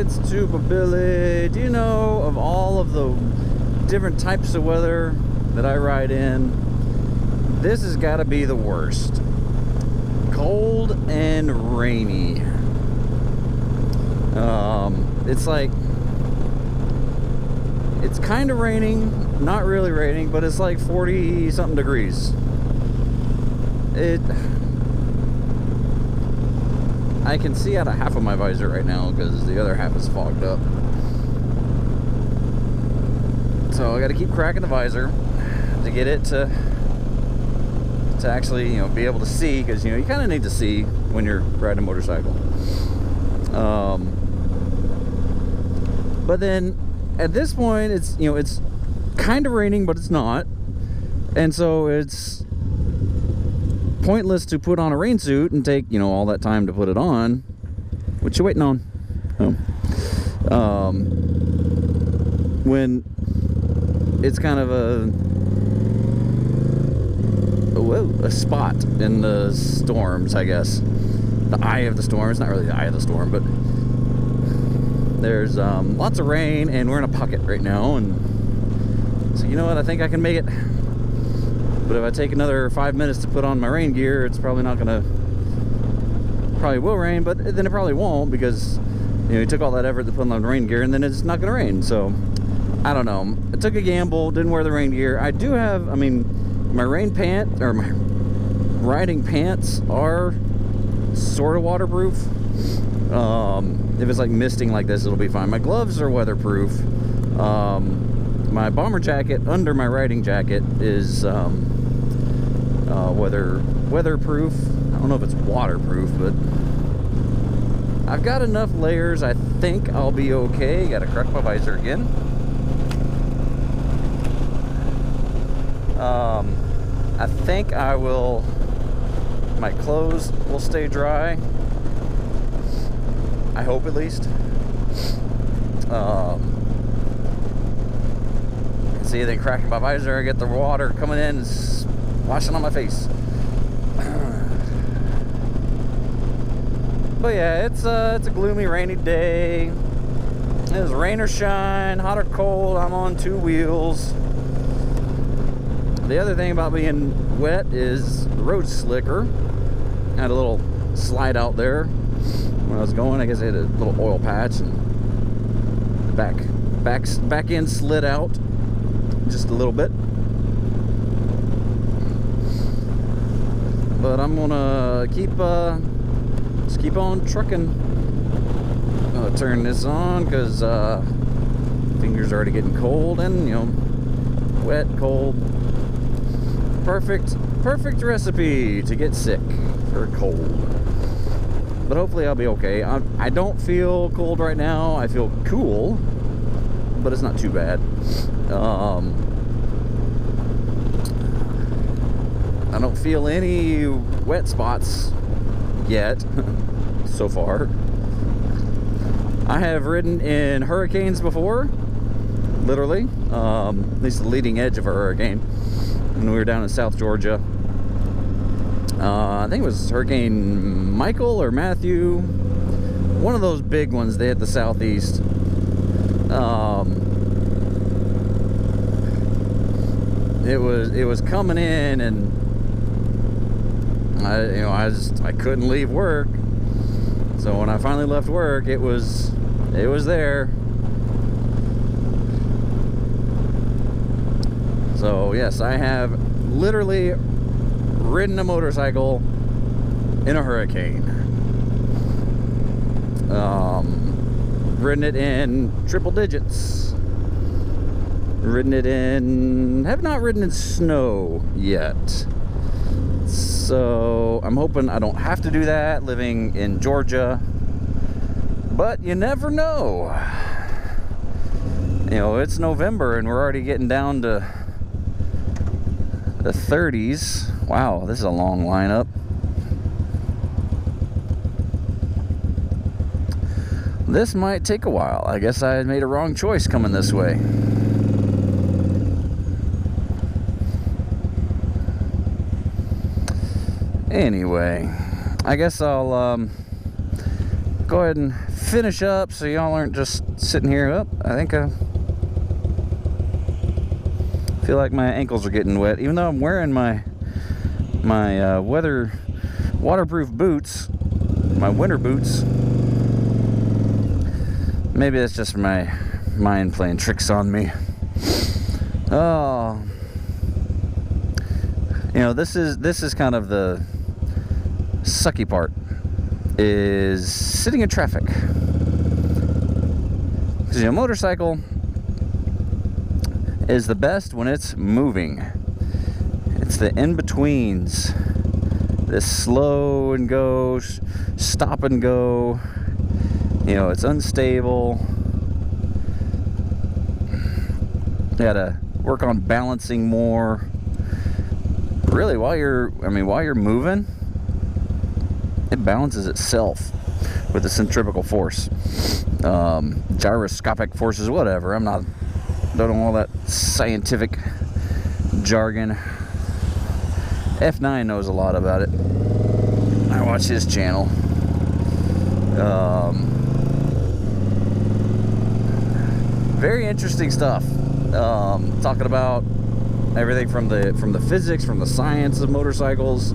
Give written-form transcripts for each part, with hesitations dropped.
It's Tuba Billy. Do you know, of all of the different types of weather that I ride in, this has got to be the worst. Cold and rainy. It's like, it's kind of raining, not really raining, but it's like 40 something degrees. I can see out of half of my visor right now because the other half is fogged up. So I got to keep cracking the visor to get it to actually, you know, be able to see, because, you know, you kind of need to see when you're riding a motorcycle. But then at this point, it's, you know, it's kind of raining, but it's not, and so it's pointless to put on a rain suit and take, you know, all that time to put it on. What you waiting on? Oh. When it's kind of a spot in the storms, I guess. The eye of the storm. It's not really the eye of the storm, but there's lots of rain, and we're in a pocket right now, and so, you know what, I think I can make it. But if I take another 5 minutes to put on my rain gear, it's probably not gonna, probably will rain, but then it probably won't, because, you know, you took all that effort to put on the rain gear, and then it's not gonna rain. So I don't know, I took a gamble, didn't wear the rain gear. I do have, I mean, my rain pant, or my riding pants are sort of waterproof. If it's like misting like this, it'll be fine. My gloves are weatherproof. My bomber jacket under my riding jacket is weatherproof. I don't know if it's waterproof, but I've got enough layers. I think I'll be okay. Gotta crack my visor again. I think I will, my clothes will stay dry. I hope, at least. See, then cracking my visor, I get the water coming in and washing on my face. But yeah, it's a gloomy, rainy day. It's rain or shine, hot or cold. I'm on two wheels. The other thing about being wet is the road's slicker. I had a little slide out there when I was going. I guess I had a little oil patch, and the back end slid out just a little bit. But I'm gonna just keep on trucking. I'm gonna turn this on because fingers are already getting cold, and, you know, wet, cold. Perfect recipe to get sick or cold. But hopefully I'll be okay. I don't feel cold right now. I feel cool, but it's not too bad. I don't feel any wet spots yet so far. I have ridden in hurricanes before, literally, at least the leading edge of a hurricane, when we were down in South Georgia. I think it was Hurricane Michael or Matthew, one of those big ones they hit the southeast. It was coming in, and I couldn't leave work. So when I finally left work, it was there. So yes, I have literally ridden a motorcycle in a hurricane. Ridden it in triple digits. Have not ridden in snow yet. So I'm hoping I don't have to do that living in Georgia, but you never know. You know, it's November and we're already getting down to the 30s. Wow, this is a long lineup. This might take a while. I guess I made a wrong choice coming this way. Anyway, I guess I'll go ahead and finish up so y'all aren't just sitting here. Up, I think I feel like my ankles are getting wet, even though I'm wearing my waterproof boots, my winter boots. Maybe that's just my mind playing tricks on me. Oh, you know, this is kind of the sucky part, is sitting in traffic. Because, you know, motorcycle is the best when it's moving. It's the in-betweens, the slow and go, stop and go. You know, it's unstable. You gotta work on balancing more. Really, while you're moving, it balances itself with the centrifugal force, gyroscopic forces, whatever. Don't know all that scientific jargon. F9 knows a lot about it. I watch his channel. Very interesting stuff. Talking about everything from the physics, from the science of motorcycles,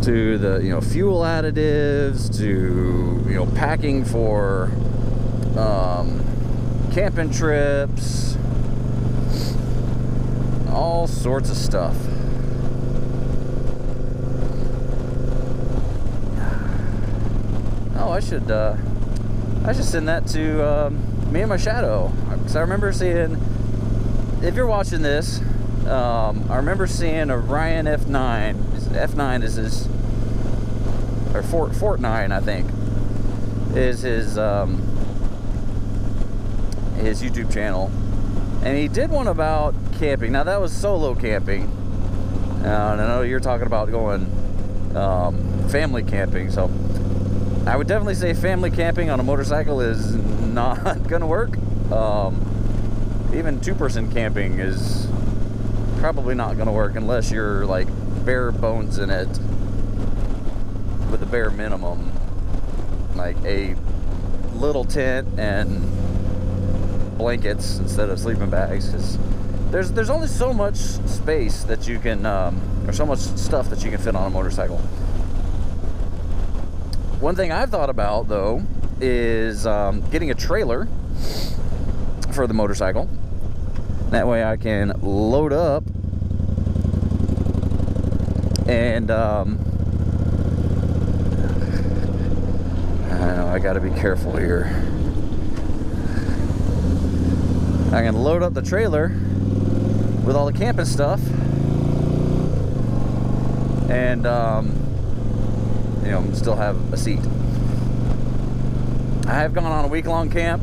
to the, you know, fuel additives, to, you know, packing for camping trips, all sorts of stuff. Oh, I should send that to me and my shadow, because I remember seeing, if you're watching this, I remember seeing a Ryan F9. F9 is his, or Fort 9, I think, is his YouTube channel, and he did one about camping. Now that was solo camping, and I know you're talking about going family camping, so I would definitely say family camping on a motorcycle is not gonna work. Even two-person camping is probably not gonna work unless you're like bare bones in it with the bare minimum, like a little tent and blankets instead of sleeping bags, because there's only so much space that you can or so much stuff that you can fit on a motorcycle. One thing I've thought about, though, is getting a trailer for the motorcycle. That way I can load up and I know I gotta be careful here. I can load up the trailer with all the camping stuff and you know, still have a seat. I have gone on a week-long camp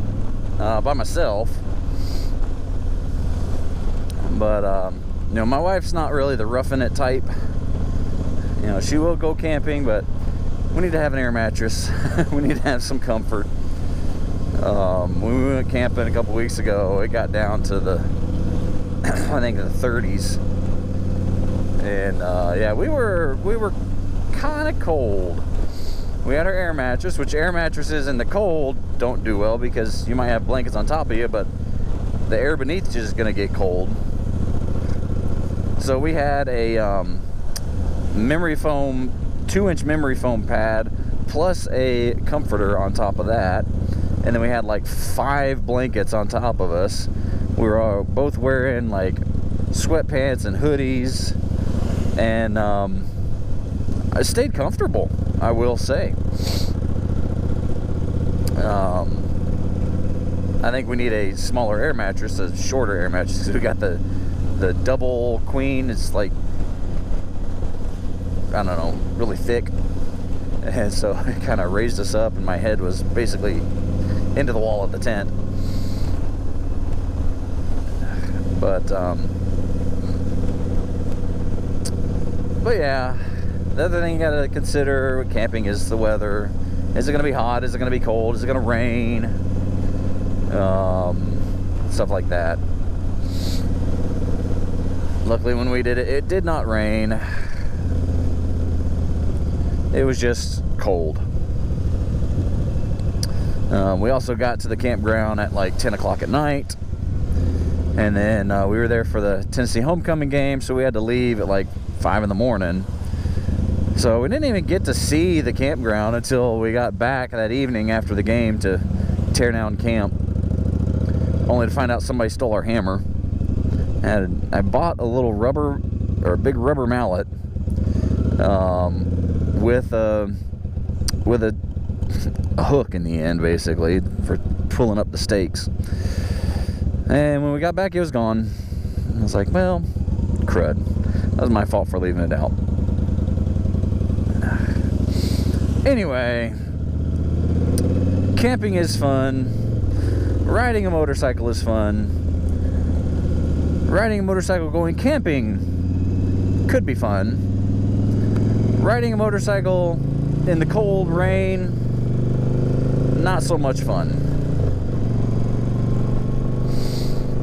by myself, but you know, my wife's not really the roughing it type. You know, she will go camping, but we need to have an air mattress. We need to have some comfort. When we went camping a couple weeks ago, it got down to the I think the 30s, and yeah, we were kind of cold. We had our air mattress, which air mattresses in the cold don't do well because you might have blankets on top of you, but the air beneath you is going to get cold. So we had a memory foam, 2-inch memory foam pad plus a comforter on top of that, and then we had like 5 blankets on top of us. We were both wearing like sweatpants and hoodies, and I stayed comfortable, I will say. I think we need a smaller air mattress, a shorter air mattress. We got the double queen. It's like, I don't know, really thick, and so it kind of raised us up, and my head was basically into the wall of the tent. But yeah, the other thing you gotta consider with camping is the weather. Is it gonna be hot? Is it gonna be cold? Is it gonna rain? Stuff like that. Luckily, when we did it, it did not rain. It was just cold. We also got to the campground at like 10 o'clock at night. And then we were there for the Tennessee homecoming game, so we had to leave at like 5 in the morning. So we didn't even get to see the campground until we got back that evening after the game to tear down camp, only to find out somebody stole our hammer. And I bought a little rubber, or a big rubber mallet, with a hook in the end, basically, for pulling up the stakes. And when we got back, it was gone. I was like, well, crud. That was my fault for leaving it out. Anyway, camping is fun. Riding a motorcycle is fun. Riding a motorcycle going camping could be fun. Riding a motorcycle in the cold rain, not so much fun.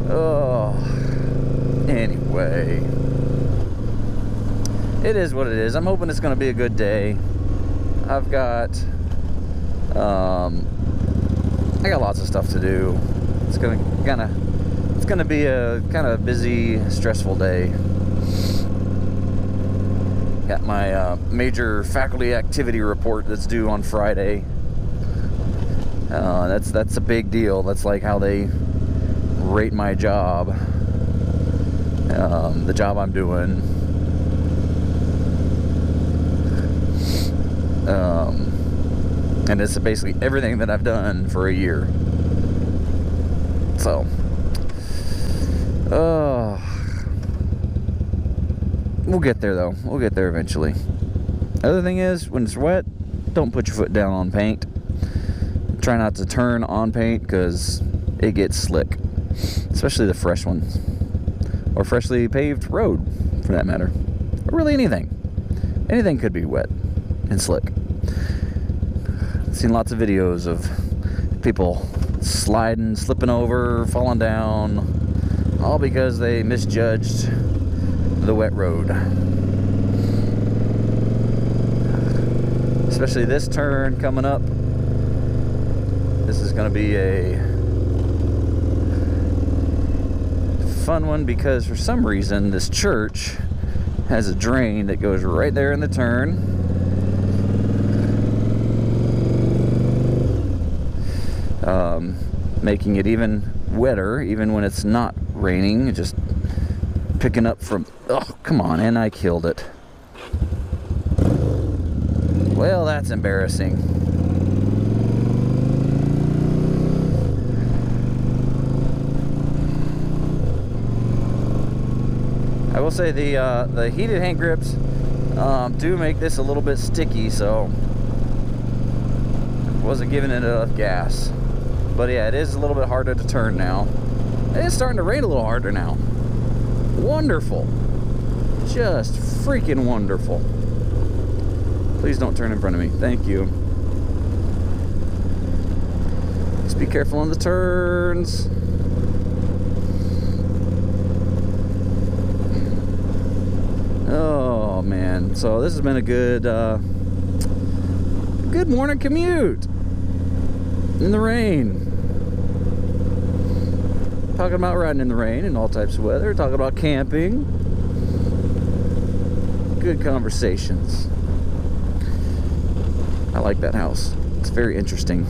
Oh, anyway, it is what it is. I'm hoping it's going to be a good day. I've got, I got lots of stuff to do. It's gonna be a kind of busy, stressful day. Got my major faculty activity report that's due on Friday. That's a big deal. That's like how they rate my job, the job I'm doing. And it's basically everything that I've done for a year. So, we'll get there though. We'll get there eventually. Other thing is, when it's wet, don't put your foot down on paint. Try not to turn on paint because it gets slick, especially the fresh ones, or freshly paved road, for that matter, or really anything. Anything could be wet and slick. I've seen lots of videos of people sliding, slipping over, falling down, all because they misjudged the wet road. Especially this turn coming up. This is going to be a fun one because for some reason this church has a drain that goes right there in the turn. Making it even wetter, even when it's not raining, just picking up from, oh, come on, and I killed it. Well, that's embarrassing. I will say the heated hand grips do make this a little bit sticky, so wasn't giving it enough gas. But yeah, it is a little bit harder to turn now. It is starting to rain a little harder now. Wonderful. Just freaking wonderful. Please don't turn in front of me. Thank you. Just be careful on the turns. Oh man, so this has been a good morning commute in the rain. Talking about riding in the rain and all types of weather, talking about camping. Good conversations. I like that house. It's very interesting.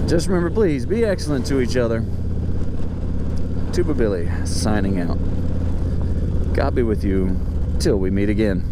Just remember, please be excellent to each other. Tuba Billy signing out. God be with you till we meet again.